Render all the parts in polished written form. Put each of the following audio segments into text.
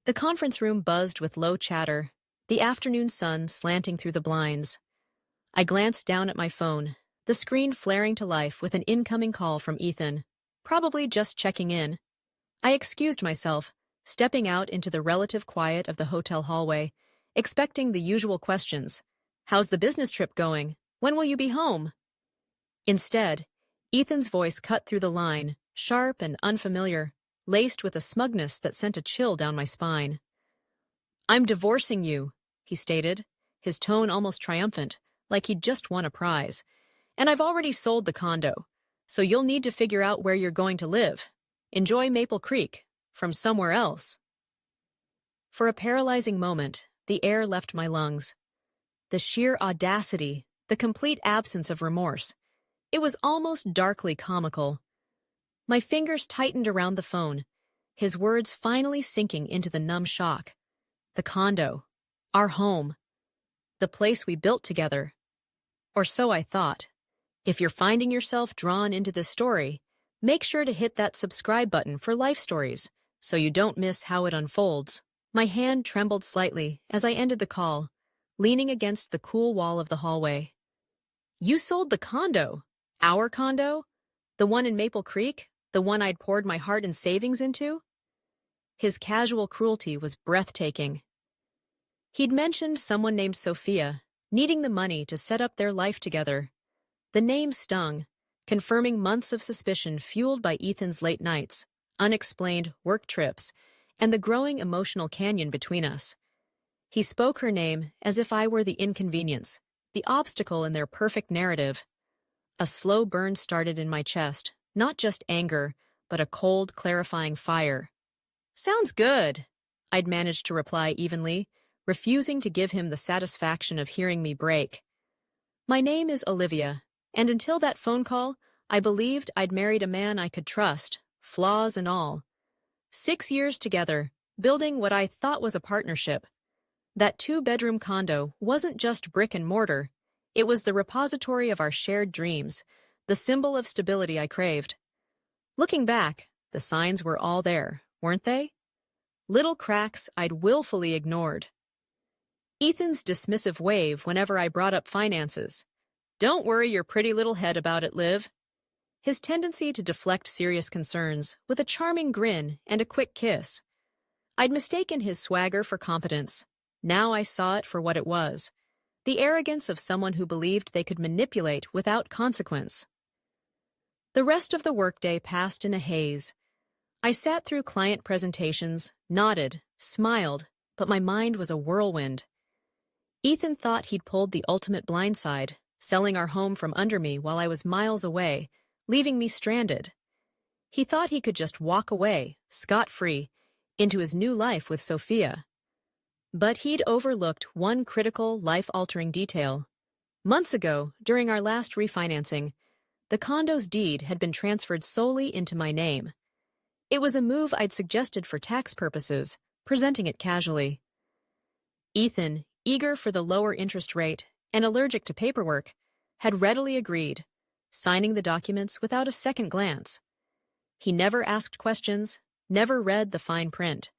The conference room buzzed with low chatter, the afternoon sun slanting through the blinds. I glanced down at my phone, the screen flaring to life with an incoming call from Ethan, probably just checking in. I excused myself, stepping out into the relative quiet of the hotel hallway, expecting the usual questions. How's the business trip going? When will you be home? Instead, Ethan's voice cut through the line, sharp and unfamiliar, laced with a smugness that sent a chill down my spine. I'm divorcing you, he stated, his tone almost triumphant, like he'd just won a prize. And I've already sold the condo, so you'll need to figure out where you're going to live. Enjoy Maple Creek, from somewhere else. For a paralyzing moment, the air left my lungs. The sheer audacity, the complete absence of remorse. It was almost darkly comical. My fingers tightened around the phone, his words finally sinking into the numb shock. The condo. Our home. The place we built together. Or so I thought. If you're finding yourself drawn into this story, make sure to hit that subscribe button for Life Stories so you don't miss how it unfolds. My hand trembled slightly as I ended the call, leaning against the cool wall of the hallway. You sold the condo? Our condo? The one in Maple Creek? The one I'd poured my heart and savings into? His casual cruelty was breathtaking. He'd mentioned someone named Sophia, needing the money to set up their life together. The name stung, confirming months of suspicion fueled by Ethan's late nights, unexplained work trips, and the growing emotional canyon between us. He spoke her name as if I were the inconvenience, the obstacle in their perfect narrative. A slow burn started in my chest, not just anger, but a cold, clarifying fire. Sounds good, I'd managed to reply evenly, refusing to give him the satisfaction of hearing me break. My name is Olivia, and until that phone call, I believed I'd married a man I could trust, flaws and all. 6 years together, building what I thought was a partnership. That 2-bedroom condo wasn't just brick and mortar. It was the repository of our shared dreams, the symbol of stability I craved. Looking back, the signs were all there, weren't they? Little cracks I'd willfully ignored. Ethan's dismissive wave whenever I brought up finances. Don't worry your pretty little head about it, Liv. His tendency to deflect serious concerns with a charming grin and a quick kiss. I'd mistaken his swagger for competence. Now I saw it for what it was. The arrogance of someone who believed they could manipulate without consequence. The rest of the workday passed in a haze. I sat through client presentations, nodded, smiled, but my mind was a whirlwind. Ethan thought he'd pulled the ultimate blindside, selling our home from under me while I was miles away, leaving me stranded. He thought he could just walk away, scot-free, into his new life with Sophia. But he'd overlooked one critical, life-altering detail. Months ago, during our last refinancing, the condo's deed had been transferred solely into my name. It was a move I'd suggested for tax purposes, presenting it casually. Ethan, eager for the lower interest rate and allergic to paperwork, had readily agreed, signing the documents without a second glance. He never asked questions, never read the fine print.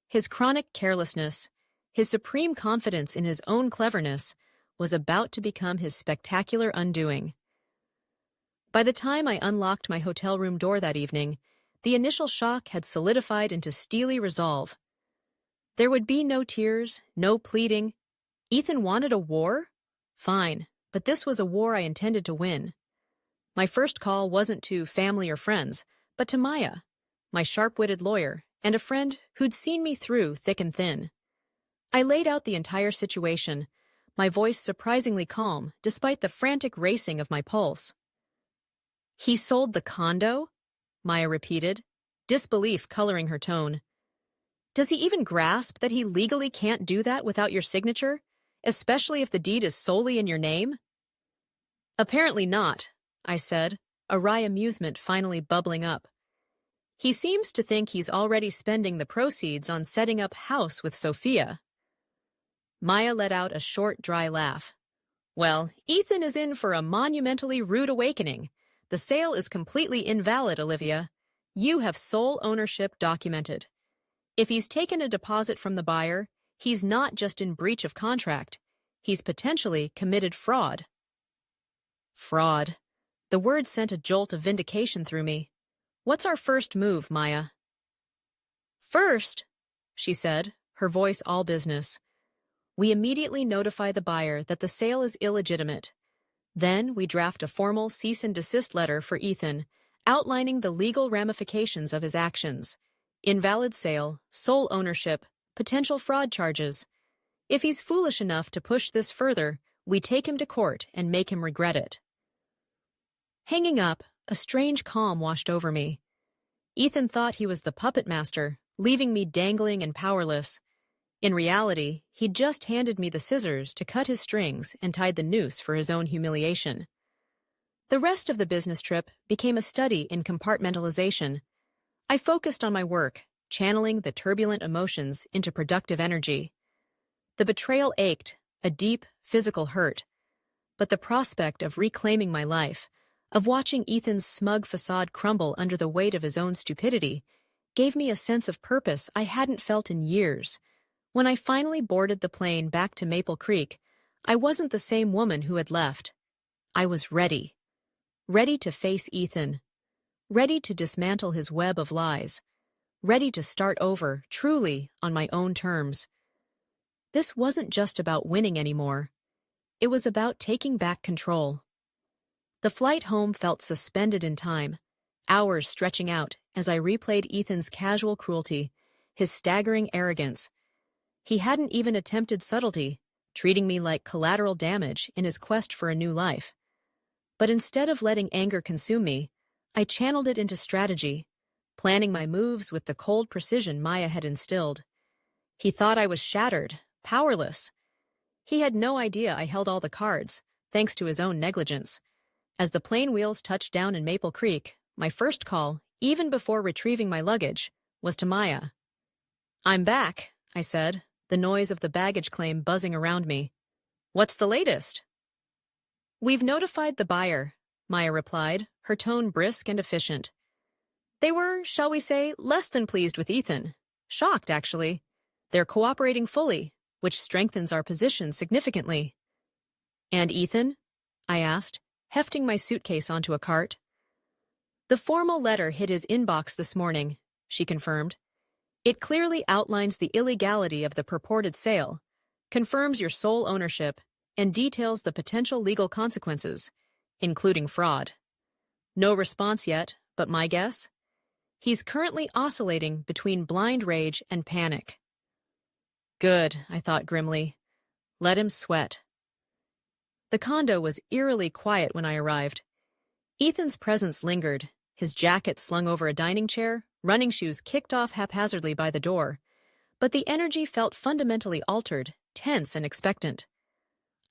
His chronic carelessness, his supreme confidence in his own cleverness, was about to become his spectacular undoing. By the time I unlocked my hotel room door that evening, the initial shock had solidified into steely resolve. There would be no tears, no pleading. Ethan wanted a war? Fine, but this was a war I intended to win. My first call wasn't to family or friends, but to Maya, my sharp-witted lawyer, and a friend who'd seen me through thick and thin. I laid out the entire situation, my voice surprisingly calm despite the frantic racing of my pulse. He sold the condo? Maya repeated, disbelief coloring her tone. Does he even grasp that he legally can't do that without your signature, especially if the deed is solely in your name? Apparently not, I said, a wry amusement finally bubbling up. He seems to think he's already spending the proceeds on setting up house with Sophia. Maya let out a short, dry laugh. Well, Ethan is in for a monumentally rude awakening. The sale is completely invalid, Olivia. You have sole ownership documented. If he's taken a deposit from the buyer, he's not just in breach of contract. He's potentially committed fraud. Fraud. The word sent a jolt of vindication through me. What's our first move, Maya? First, she said, her voice all business. We immediately notify the buyer that the sale is illegitimate. Then we draft a formal cease and desist letter for Ethan, outlining the legal ramifications of his actions. Invalid sale, sole ownership, potential fraud charges. If he's foolish enough to push this further, we take him to court and make him regret it. Hanging up, a strange calm washed over me. Ethan thought he was the puppet master, leaving me dangling and powerless. In reality, he'd just handed me the scissors to cut his strings and tied the noose for his own humiliation. The rest of the business trip became a study in compartmentalization. I focused on my work, channeling the turbulent emotions into productive energy. The betrayal ached, a deep, physical hurt. But the prospect of reclaiming my life, of watching Ethan's smug facade crumble under the weight of his own stupidity, gave me a sense of purpose I hadn't felt in years. When I finally boarded the plane back to Maple Creek, I wasn't the same woman who had left. I was ready. Ready to face Ethan. Ready to dismantle his web of lies. Ready to start over, truly, on my own terms. This wasn't just about winning anymore. It was about taking back control. The flight home felt suspended in time, hours stretching out as I replayed Ethan's casual cruelty, his staggering arrogance. He hadn't even attempted subtlety, treating me like collateral damage in his quest for a new life. But instead of letting anger consume me, I channeled it into strategy, planning my moves with the cold precision Maya had instilled. He thought I was shattered, powerless. He had no idea I held all the cards, thanks to his own negligence. As the plane wheels touched down in Maple Creek, my first call, even before retrieving my luggage, was to Maya. "I'm back," I said, the noise of the baggage claim buzzing around me. "What's the latest?" "We've notified the buyer," Maya replied, her tone brisk and efficient. "They were, shall we say, less than pleased with Ethan. Shocked, actually. They're cooperating fully, which strengthens our position significantly." "And Ethan?" I asked, hefting my suitcase onto a cart. "The formal letter hit his inbox this morning," she confirmed. "It clearly outlines the illegality of the purported sale, confirms your sole ownership, and details the potential legal consequences, including fraud. No response yet, but my guess? He's currently oscillating between blind rage and panic." Good, I thought grimly. Let him sweat. The condo was eerily quiet when I arrived. Ethan's presence lingered, his jacket slung over a dining chair, running shoes kicked off haphazardly by the door. But the energy felt fundamentally altered, tense and expectant.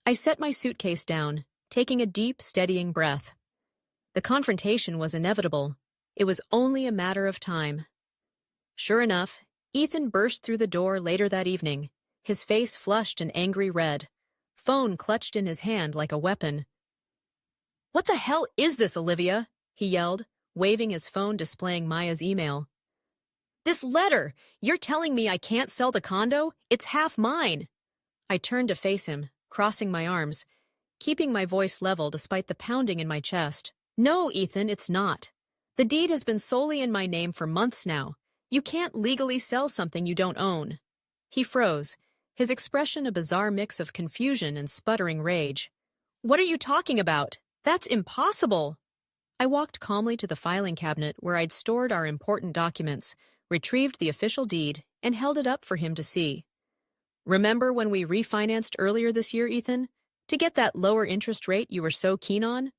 I set my suitcase down, taking a deep, steadying breath. The confrontation was inevitable. It was only a matter of time. Sure enough, Ethan burst through the door later that evening, his face flushed an angry red, phone clutched in his hand like a weapon. "What the hell is this, Olivia?" he yelled, waving his phone displaying Maya's email. "This letter! You're telling me I can't sell the condo? It's half mine!" I turned to face him, crossing my arms, keeping my voice level despite the pounding in my chest. "No, Ethan, it's not. The deed has been solely in my name for months now. You can't legally sell something you don't own." He froze, his expression a bizarre mix of confusion and sputtering rage. "What are you talking about? That's impossible!" I walked calmly to the filing cabinet where I'd stored our important documents, retrieved the official deed, and held it up for him to see. "Remember when we refinanced earlier this year, Ethan? To get that lower interest rate you were so keen on?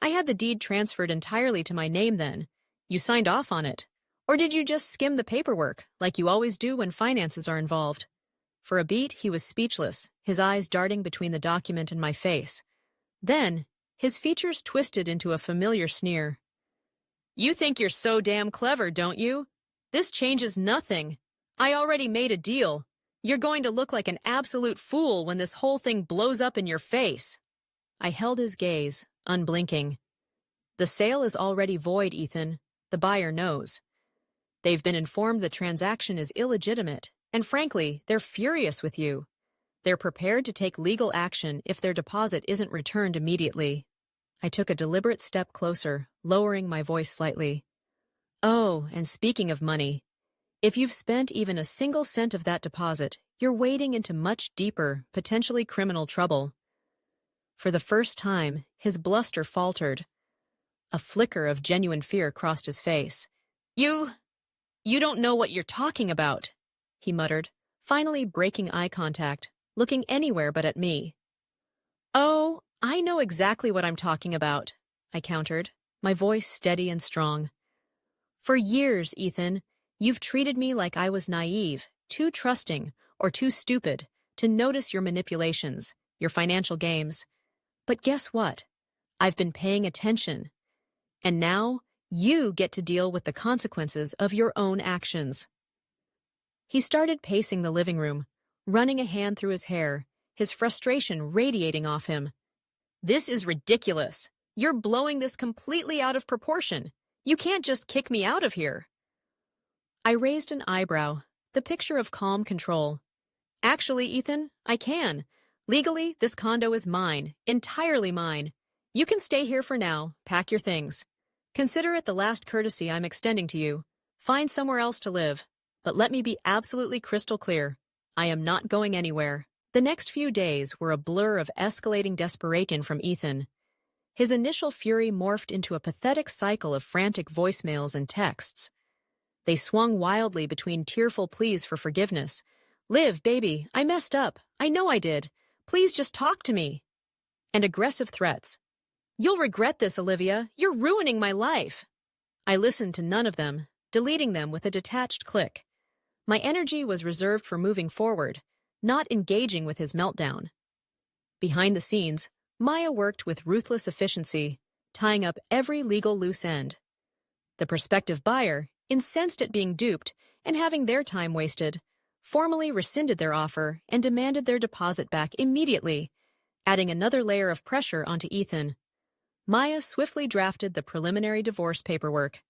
I had the deed transferred entirely to my name then. You signed off on it. Or did you just skim the paperwork, like you always do when finances are involved?" For a beat, he was speechless, his eyes darting between the document and my face. Then, his features twisted into a familiar sneer. "You think you're so damn clever, don't you? This changes nothing. I already made a deal. You're going to look like an absolute fool when this whole thing blows up in your face." I held his gaze, unblinking. "The sale is already void, Ethan. The buyer knows." They've been informed the transaction is illegitimate, and frankly, they're furious with you. They're prepared to take legal action if their deposit isn't returned immediately. I took a deliberate step closer, lowering my voice slightly. Oh, and speaking of money, if you've spent even a single cent of that deposit, you're wading into much deeper, potentially criminal trouble. For the first time, his bluster faltered. A flicker of genuine fear crossed his face. You don't know what you're talking about, he muttered, finally breaking eye contact, looking anywhere but at me. Oh, I know exactly what I'm talking about, I countered, my voice steady and strong. For years, Ethan, you've treated me like I was naive, too trusting, or too stupid to notice your manipulations, your financial games. But guess what? I've been paying attention. And now, you get to deal with the consequences of your own actions. He started pacing the living room, running a hand through his hair, his frustration radiating off him. This is ridiculous. You're blowing this completely out of proportion. You can't just kick me out of here. I raised an eyebrow, the picture of calm control. Actually, Ethan, I can. Legally, this condo is mine, entirely mine. You can stay here for now, pack your things. Consider it the last courtesy I'm extending to you. Find somewhere else to live. But let me be absolutely crystal clear. I am not going anywhere. The next few days were a blur of escalating desperation from Ethan. His initial fury morphed into a pathetic cycle of frantic voicemails and texts. They swung wildly between tearful pleas for forgiveness. Liv, baby, I messed up. I know I did. Please just talk to me. And aggressive threats. You'll regret this, Olivia. You're ruining my life. I listened to none of them, deleting them with a detached click. My energy was reserved for moving forward, not engaging with his meltdown. Behind the scenes, Maya worked with ruthless efficiency, tying up every legal loose end. The prospective buyer, incensed at being duped and having their time wasted, formally rescinded their offer and demanded their deposit back immediately, adding another layer of pressure onto Ethan. Maya swiftly drafted the preliminary divorce paperwork.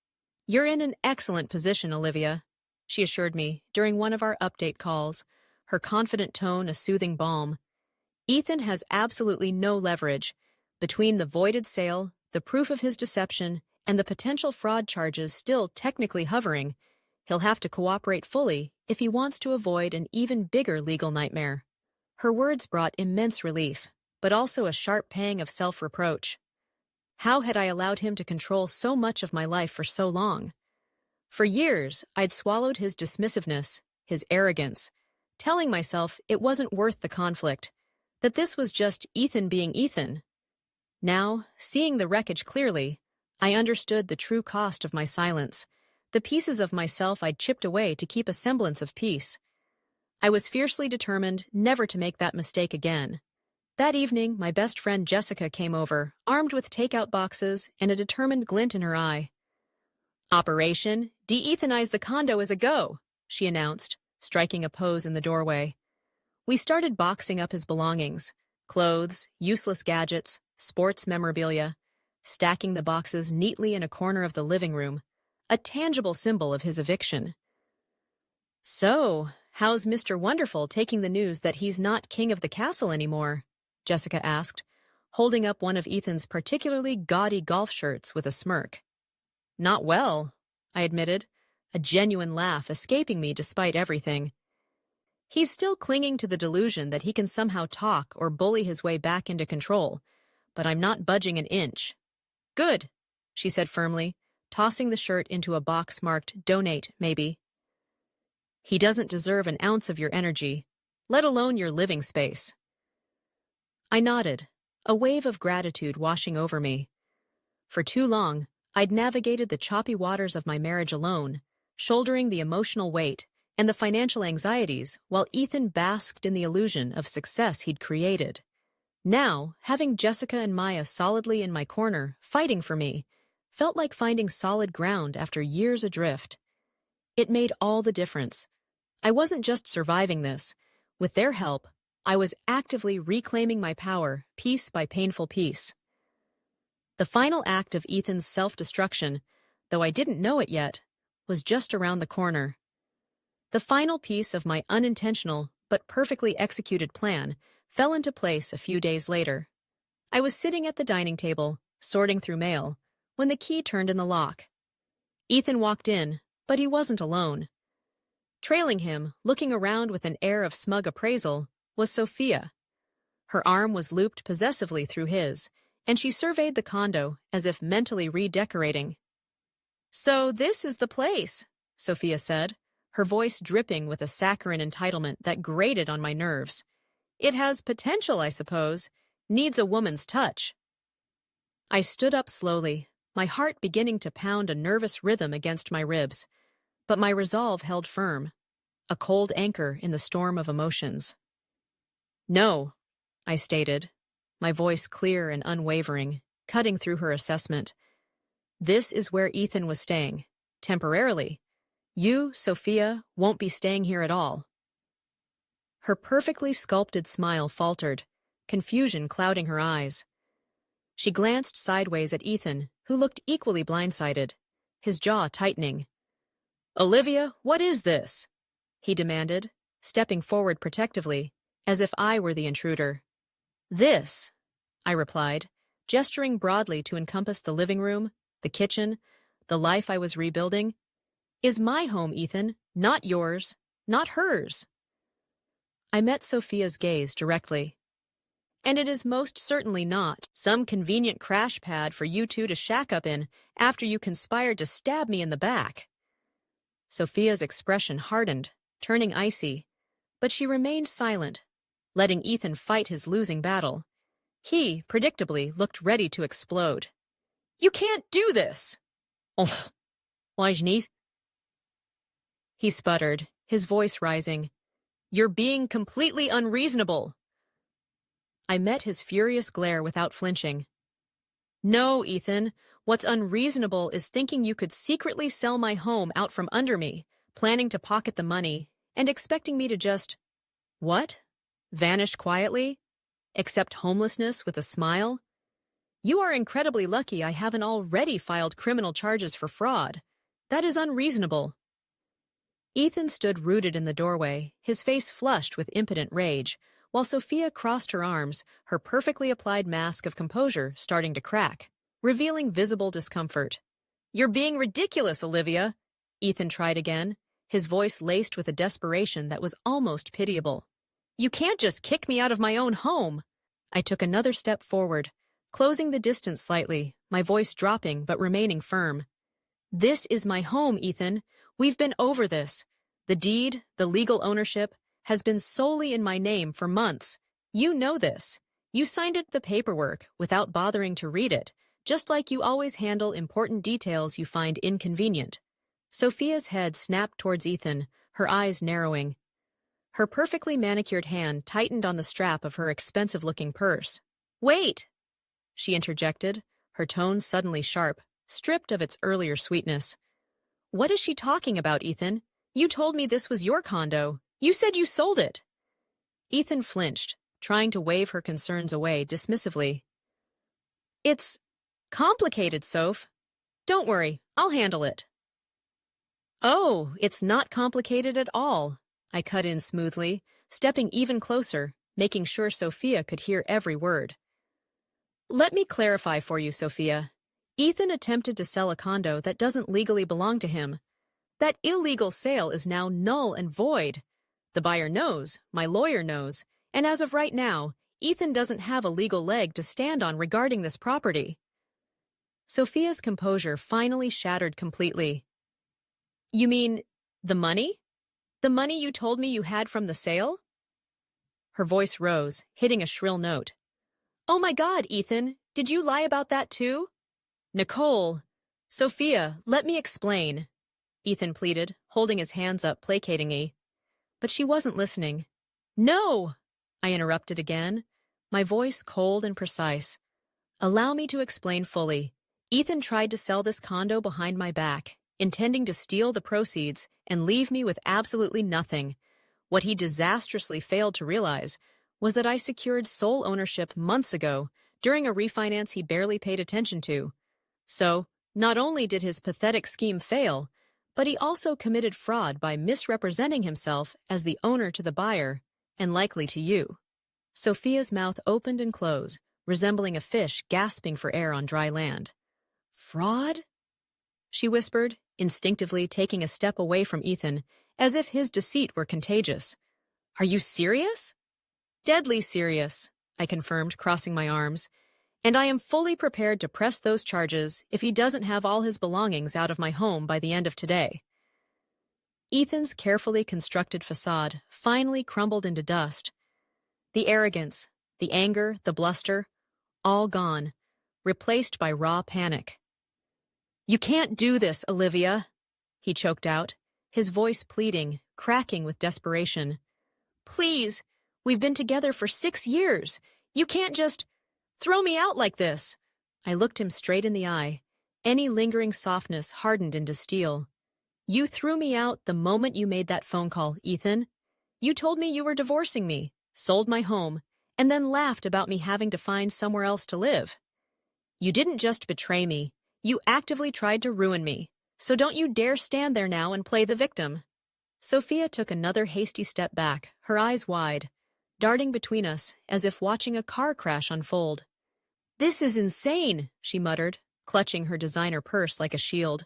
You're in an excellent position, Olivia, she assured me during one of our update calls, her confident tone a soothing balm. Ethan has absolutely no leverage. Between the voided sale, the proof of his deception, and the potential fraud charges still technically hovering, he'll have to cooperate fully if he wants to avoid an even bigger legal nightmare. Her words brought immense relief, but also a sharp pang of self-reproach. How had I allowed him to control so much of my life for so long? For years, I'd swallowed his dismissiveness, his arrogance, telling myself it wasn't worth the conflict, that this was just Ethan being Ethan. Now, seeing the wreckage clearly, I understood the true cost of my silence, the pieces of myself I'd chipped away to keep a semblance of peace. I was fiercely determined never to make that mistake again. That evening, my best friend Jessica came over, armed with takeout boxes and a determined glint in her eye. Operation De-Ethanize the Condo is a go, she announced, striking a pose in the doorway. We started boxing up his belongings, clothes, useless gadgets, sports memorabilia, stacking the boxes neatly in a corner of the living room, a tangible symbol of his eviction. So, how's Mr. Wonderful taking the news that he's not king of the castle anymore? Jessica asked, holding up one of Ethan's particularly gaudy golf shirts with a smirk. Not well, I admitted, a genuine laugh escaping me despite everything. He's still clinging to the delusion that he can somehow talk or bully his way back into control, but I'm not budging an inch. Good, she said firmly, tossing the shirt into a box marked Donate, maybe. He doesn't deserve an ounce of your energy, let alone your living space. I nodded, a wave of gratitude washing over me. For too long, I'd navigated the choppy waters of my marriage alone, shouldering the emotional weight and the financial anxieties while Ethan basked in the illusion of success he'd created. Now, having Jessica and Maya solidly in my corner, fighting for me, felt like finding solid ground after years adrift. It made all the difference. I wasn't just surviving this. With their help, I was actively reclaiming my power, piece by painful piece. The final act of Ethan's self-destruction, though I didn't know it yet, was just around the corner. The final piece of my unintentional but perfectly executed plan fell into place a few days later. I was sitting at the dining table, sorting through mail, when the key turned in the lock. Ethan walked in, but he wasn't alone. Trailing him, looking around with an air of smug appraisal, was Sophia. Her arm was looped possessively through his, and she surveyed the condo as if mentally redecorating. "So this is the place," Sophia said, her voice dripping with a saccharine entitlement that grated on my nerves. "It has potential, I suppose. Needs a woman's touch." I stood up slowly, my heart beginning to pound a nervous rhythm against my ribs, but my resolve held firm, a cold anchor in the storm of emotions. "No," I stated, my voice clear and unwavering, cutting through her assessment. "This is where Ethan was staying, temporarily. You, Sophia, won't be staying here at all." Her perfectly sculpted smile faltered, confusion clouding her eyes. She glanced sideways at Ethan, who looked equally blindsided, his jaw tightening. "Olivia, what is this?" he demanded, stepping forward protectively, as if I were the intruder. "This," I replied, gesturing broadly to encompass the living room, the kitchen, the life I was rebuilding, "is my home, Ethan, not yours, not hers." I met Sophia's gaze directly. "And it is most certainly not some convenient crash pad for you two to shack up in after you conspired to stab me in the back." Sophia's expression hardened, turning icy, but she remained silent, letting Ethan fight his losing battle. He, predictably, looked ready to explode. "You can't do this!" "Oh, why, Janice?" he sputtered, his voice rising. "You're being completely unreasonable." I met his furious glare without flinching. "No, Ethan, what's unreasonable is thinking you could secretly sell my home out from under me, planning to pocket the money, and expecting me to just— what? Vanish quietly? Accept homelessness with a smile? You are incredibly lucky I haven't already filed criminal charges for fraud. That is unreasonable." Ethan stood rooted in the doorway, his face flushed with impotent rage, while Sophia crossed her arms, her perfectly applied mask of composure starting to crack, revealing visible discomfort. "You're being ridiculous, Olivia," Ethan tried again, his voice laced with a desperation that was almost pitiable. "You can't just kick me out of my own home." I took another step forward, closing the distance slightly, my voice dropping but remaining firm. "This is my home, Ethan. We've been over this. The deed, the legal ownership, has been solely in my name for months. You know this. You signed the paperwork without bothering to read it, just like you always handle important details you find inconvenient." Sophia's head snapped towards Ethan, her eyes narrowing. Her perfectly manicured hand tightened on the strap of her expensive-looking purse. "Wait!" she interjected, her tone suddenly sharp, stripped of its earlier sweetness. "What is she talking about, Ethan? You told me this was your condo. You said you sold it." Ethan flinched, trying to wave her concerns away dismissively. "It's complicated, Soph. Don't worry, I'll handle it." "Oh, it's not complicated at all," I cut in smoothly, stepping even closer, making sure Sophia could hear every word. "Let me clarify for you, Sophia. Ethan attempted to sell a condo that doesn't legally belong to him. That illegal sale is now null and void. The buyer knows, my lawyer knows, and as of right now, Ethan doesn't have a legal leg to stand on regarding this property." Sophia's composure finally shattered completely. "You mean the money? The money you told me you had from the sale?" Her voice rose, hitting a shrill note. "Oh my God, Ethan, did you lie about that too?" "Nicole, Sophia, let me explain," Ethan pleaded, holding his hands up placatingly. But she wasn't listening. "No!" I interrupted again, my voice cold and precise. "Allow me to explain fully. Ethan tried to sell this condo behind my back, intending to steal the proceeds and leave me with absolutely nothing. What he disastrously failed to realize was that I secured sole ownership months ago during a refinance he barely paid attention to. So, not only did his pathetic scheme fail, But he also committed fraud by misrepresenting himself as the owner to the buyer, and likely to you. Sophia's mouth opened and closed, resembling a fish gasping for air on dry land. Fraud? She whispered, instinctively taking a step away from Ethan, as if his deceit were contagious. Are you serious? Deadly serious, I confirmed, crossing my arms, and I am fully prepared to press those charges if he doesn't have all his belongings out of my home by the end of today. Ethan's carefully constructed facade finally crumbled into dust. The arrogance, the anger, the bluster, all gone, replaced by raw panic. You can't do this, Olivia, he choked out, his voice pleading, cracking with desperation. Please, we've been together for 6 years. You can't just throw me out like this. I looked him straight in the eye. Any lingering softness hardened into steel. You threw me out the moment you made that phone call, Ethan. You told me you were divorcing me, sold my home, and then laughed about me having to find somewhere else to live. You didn't just betray me. You actively tried to ruin me. So don't you dare stand there now and play the victim. Sophia took another hasty step back, her eyes wide, darting between us as if watching a car crash unfold. This is insane, she muttered, clutching her designer purse like a shield.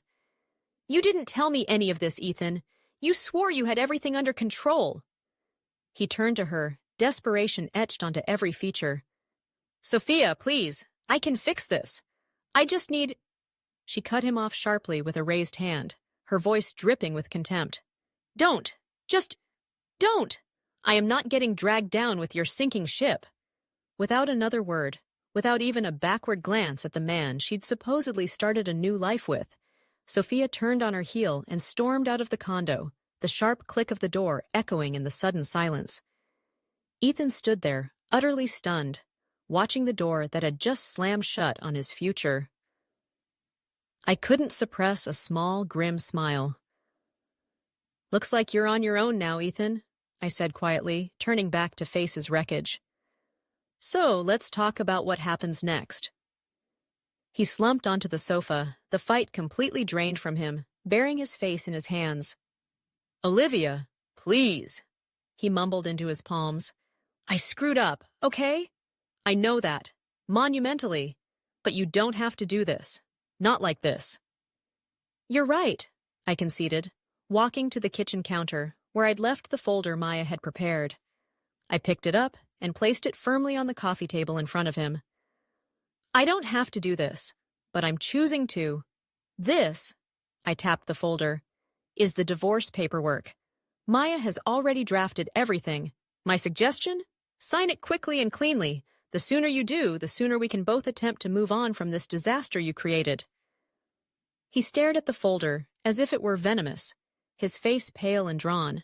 You didn't tell me any of this, Ethan. You swore you had everything under control. He turned to her, desperation etched onto every feature. Sophia, please, I can fix this. I just need... She cut him off sharply with a raised hand, her voice dripping with contempt. Don't! Just don't! I am not getting dragged down with your sinking ship. Without another word, without even a backward glance at the man she'd supposedly started a new life with, Sophia turned on her heel and stormed out of the condo, the sharp click of the door echoing in the sudden silence. Ethan stood there, utterly stunned, watching the door that had just slammed shut on his future. I couldn't suppress a small, grim smile. Looks like you're on your own now, Ethan, I said quietly, turning back to face his wreckage. So, let's talk about what happens next. He slumped onto the sofa, the fight completely drained from him, burying his face in his hands. Olivia, please, he mumbled into his palms. I screwed up, okay? I know that, monumentally, but you don't have to do this. Not like this. You're right, I conceded, walking to the kitchen counter, where I'd left the folder Maya had prepared. I picked it up and placed it firmly on the coffee table in front of him. I don't have to do this, but I'm choosing to. This, I tapped the folder, is the divorce paperwork. Maya has already drafted everything. My suggestion? Sign it quickly and cleanly. The sooner you do, the sooner we can both attempt to move on from this disaster you created. He stared at the folder as if it were venomous, his face pale and drawn.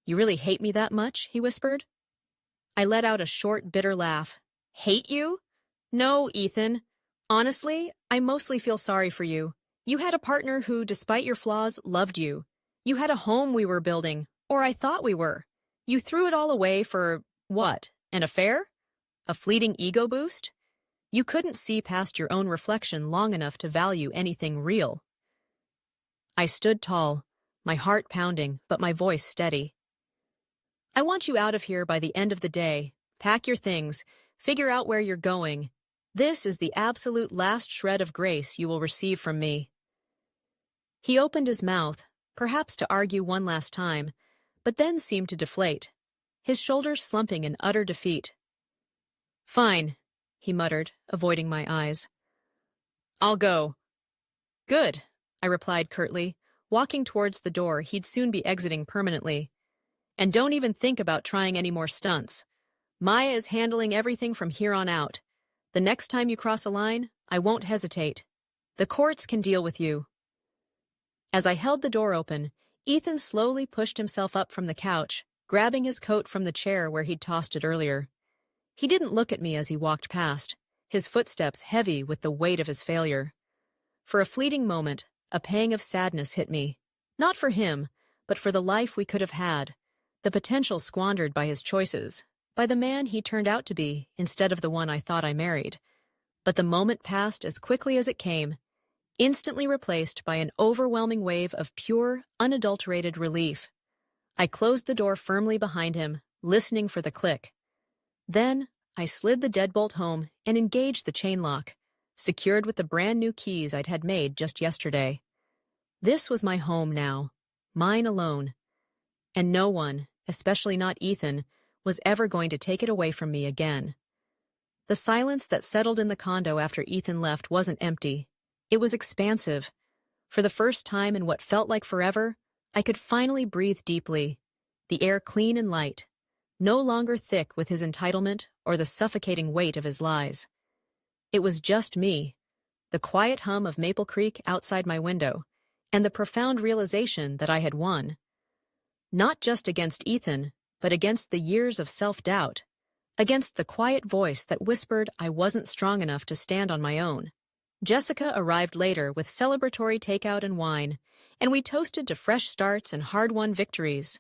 You really hate me that much? He whispered. I let out a short, bitter laugh. Hate you? No, Ethan. Honestly, I mostly feel sorry for you. You had a partner who, despite your flaws, loved you. You had a home we were building, or I thought we were. You threw it all away for, what, an affair? A fleeting ego boost? You couldn't see past your own reflection long enough to value anything real. I stood tall, my heart pounding, but my voice steady. I want you out of here by the end of the day. Pack your things, figure out where you're going. This is the absolute last shred of grace you will receive from me. He opened his mouth, perhaps to argue one last time, but then seemed to deflate, his shoulders slumping in utter defeat. Fine, he muttered, avoiding my eyes. I'll go. Good, I replied curtly, walking towards the door he'd soon be exiting permanently. And don't even think about trying any more stunts. Maya is handling everything from here on out. The next time you cross a line, I won't hesitate. The courts can deal with you. As I held the door open, Ethan slowly pushed himself up from the couch, grabbing his coat from the chair where he'd tossed it earlier. He didn't look at me as he walked past, his footsteps heavy with the weight of his failure. For a fleeting moment, a pang of sadness hit me. Not for him, but for the life we could have had, the potential squandered by his choices, by the man he turned out to be instead of the one I thought I married. But the moment passed as quickly as it came. instantly replaced by an overwhelming wave of pure, unadulterated relief. I closed the door firmly behind him, listening for the click. Then, I slid the deadbolt home and engaged the chain lock, secured with the brand new keys I'd had made just yesterday. This was my home now, mine alone. And no one, especially not Ethan, was ever going to take it away from me again. The silence that settled in the condo after Ethan left wasn't empty. It was expansive. For the first time in what felt like forever, I could finally breathe deeply, the air clean and light, no longer thick with his entitlement or the suffocating weight of his lies. It was just me, the quiet hum of Maple Creek outside my window, and the profound realization that I had won. Not just against Ethan, but against the years of self-doubt, against the quiet voice that whispered I wasn't strong enough to stand on my own. Jessica arrived later with celebratory takeout and wine, and we toasted to fresh starts and hard-won victories.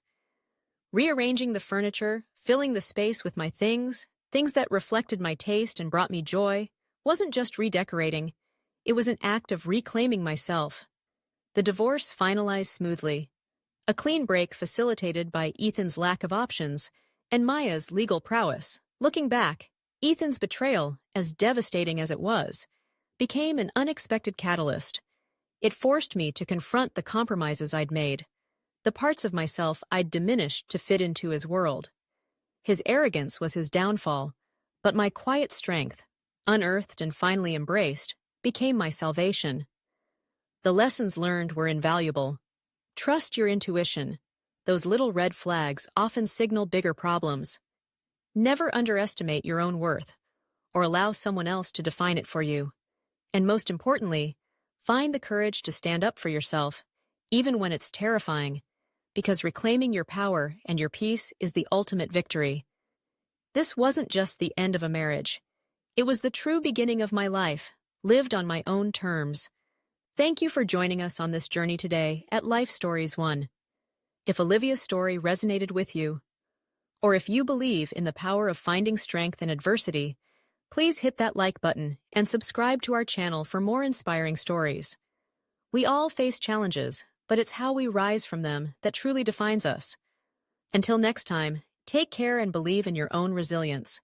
Rearranging the furniture, filling the space with my things that reflected my taste and brought me joy, wasn't just redecorating. It was an act of reclaiming myself. The divorce finalized smoothly. A clean break facilitated by Ethan's lack of options and Maya's legal prowess. Looking back, Ethan's betrayal, as devastating as it was, became an unexpected catalyst. It forced me to confront the compromises I'd made, the parts of myself I'd diminished to fit into his world. His arrogance was his downfall, but my quiet strength, unearthed and finally embraced, became my salvation. The lessons learned were invaluable. Trust your intuition. Those little red flags often signal bigger problems. Never underestimate your own worth, or allow someone else to define it for you. And most importantly, find the courage to stand up for yourself, even when it's terrifying, because reclaiming your power and your peace is the ultimate victory. This wasn't just the end of a marriage. It was the true beginning of my life, lived on my own terms. Thank you for joining us on this journey today at Lifestories1. If Olivia's story resonated with you, or if you believe in the power of finding strength in adversity, please hit that like button and subscribe to our channel for more inspiring stories. We all face challenges, but it's how we rise from them that truly defines us. Until next time, take care and believe in your own resilience.